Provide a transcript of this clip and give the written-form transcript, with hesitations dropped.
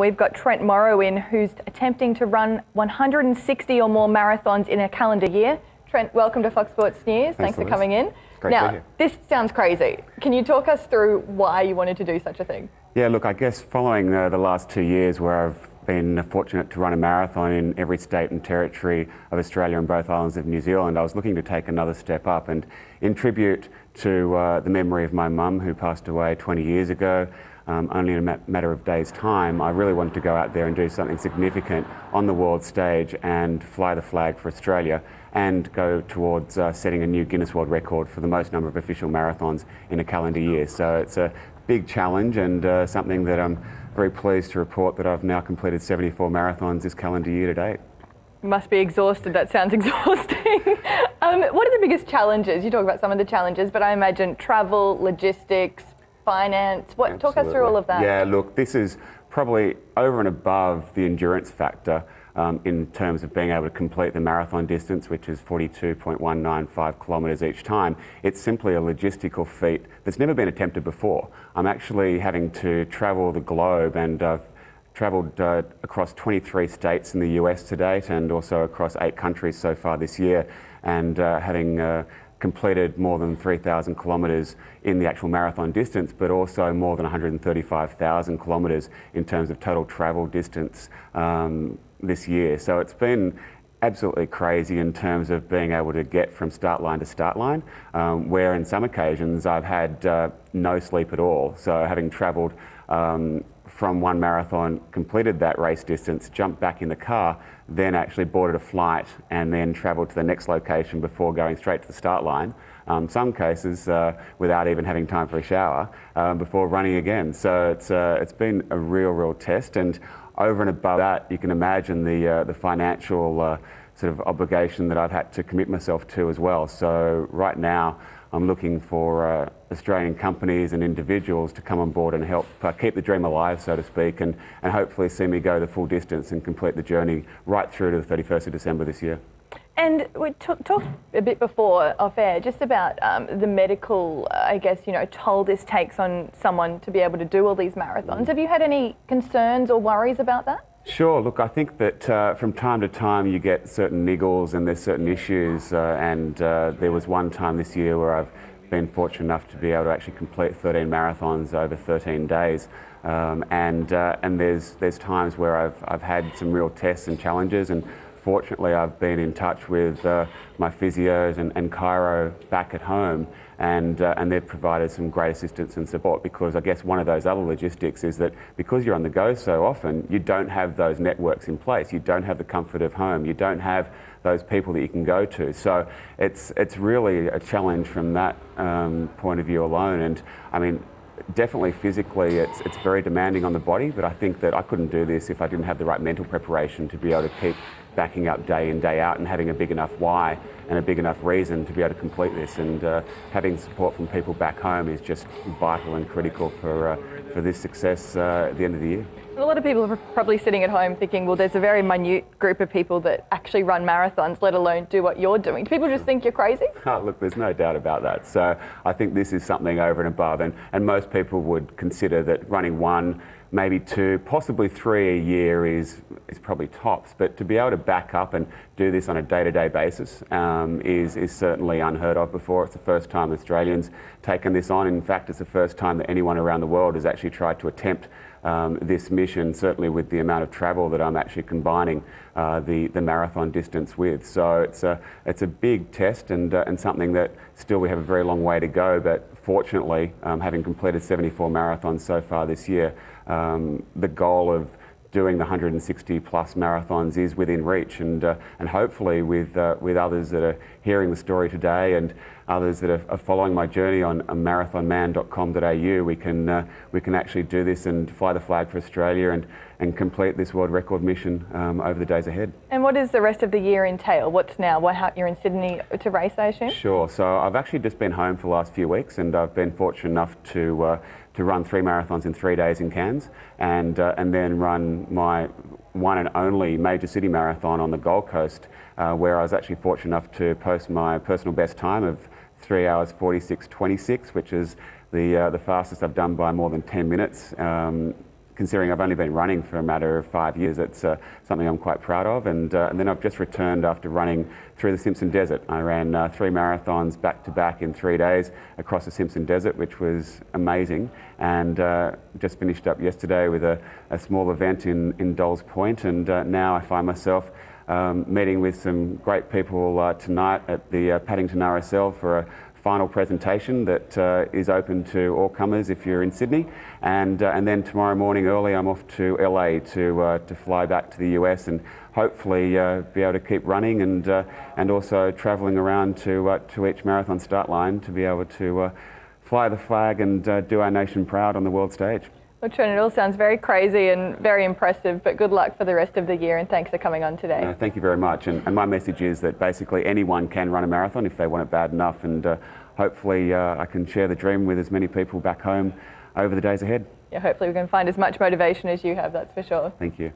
we've got Trent Morrow in, who's attempting to run 160 or more marathons in a calendar year. Trent, welcome to Fox Sports News. Thanks for coming in. Great to be now, here. this sounds crazy. Can you talk us through why you wanted to do such a thing? Yeah, look, I guess following the last 2 years where I've been fortunate to run a marathon in every state and territory of Australia and both islands of New Zealand, I was looking to take another step up, and in tribute to the memory of my mum who passed away 20 years ago, only in a matter of days' time, I really wanted to go out there and do something significant on the world stage and fly the flag for Australia and go towards setting a new Guinness World Record for the most number of official marathons in a calendar year. So it's a big challenge and something that I'm very pleased to report that I've now completed 74 marathons this calendar year to date. Must be exhausted. That sounds exhausting. What are the biggest challenges? You talk about some of the challenges, but I imagine travel, logistics, finance. Talk us through all of that. Yeah, look, this is probably over and above the endurance factor in terms of being able to complete the marathon distance, which is 42.195 kilometres each time. It's simply a logistical feat that's never been attempted before. I'm actually having to travel the globe, and I've travelled across 23 states in the US to date and also across 8 countries so far this year, and having completed more than 3,000 kilometres in the actual marathon distance, but also more than 135,000 kilometres in terms of total travel distance this year. So it's been absolutely crazy in terms of being able to get from start line to start line, where in some occasions I've had no sleep at all. So having travelled from one marathon, completed that race distance, jumped back in the car, then actually boarded a flight and then travelled to the next location before going straight to the start line. Some cases without even having time for a shower before running again. So it's been a real test, and over and above that, you can imagine the financial sort of obligation that I've had to commit myself to as well. So right now, I'm looking for Australian companies and individuals to come on board and help keep the dream alive, so to speak, and hopefully see me go the full distance and complete the journey right through to the 31st of December this year. And we talked a bit before off air just about the medical, I guess, toll this takes on someone to be able to do all these marathons. Have you had any concerns or worries about that? Sure. Look, I think that from time to time you get certain niggles and there's certain issues, and there was one time this year where I've been fortunate enough to be able to actually complete 13 marathons over 13 days, and there's times where I've had some real tests and challenges, and fortunately I've been in touch with my physios and chiro back at home, and they've provided some great assistance and support, because I guess one of those other logistics is that because you're on the go so often, you don't have those networks in place, you don't have the comfort of home, you don't have those people that you can go to. So it's really a challenge from that point of view alone. And I mean, definitely physically it's very demanding on the body, but I think that I couldn't do this if I didn't have the right mental preparation to be able to keep backing up day in, day out, and having a big enough why and a big enough reason to be able to complete this. And having support from people back home is just vital and critical for this success at the end of the year. A lot of people are probably sitting at home thinking, well, there's a very minute group of people that actually run marathons, let alone do what you're doing. Do people just think you're crazy? Oh, look, there's no doubt about that. So I think this is something over and above, and most people would consider that running 1, maybe 2, possibly 3 a year is probably tops. But to be able to back up and do this on a day-to-day basis is certainly unheard of before. It's the first time Australians taken this on. In fact, it's the first time that anyone around the world has actually tried to attempt this mission, certainly with the amount of travel that I'm actually combining the marathon distance with. So it's a big test and something that still we have a very long way to go, but fortunately, having completed 74 marathons so far this year, the goal of doing the 160 plus marathons is within reach, and hopefully with others that are hearing the story today and others that are following my journey on marathonman.com.au, we can actually do this and fly the flag for Australia and complete this world record mission over the days ahead. And what does the rest of the year entail? What's now? You're in Sydney to race, I assume? Sure. So I've actually just been home for the last few weeks, and I've been fortunate enough to run 3 marathons in 3 days in Cairns, and then run my one and only major city marathon on the Gold Coast, where I was actually fortunate enough to post my personal best time of 3 hours 46:26, which is the fastest I've done by more than 10 minutes considering I've only been running for a matter of 5 years, it's something I'm quite proud of. And then I've just returned after running through the Simpson Desert. I ran 3 marathons back to back in 3 days across the Simpson Desert, which was amazing. And just finished up yesterday with a small event in Dolls Point. And now I find myself meeting with some great people tonight at the Paddington RSL for a final presentation that is open to all comers if you're in Sydney, and then tomorrow morning early I'm off to LA to fly back to the US and hopefully be able to keep running and also travelling around to each marathon start line to be able to fly the flag and do our nation proud on the world stage. Well, Trent, it all sounds very crazy and very impressive, but good luck for the rest of the year and thanks for coming on today. Thank you very much. And my message is that basically anyone can run a marathon if they want it bad enough, and hopefully I can share the dream with as many people back home over the days ahead. Yeah, hopefully we can find as much motivation as you have, that's for sure. Thank you.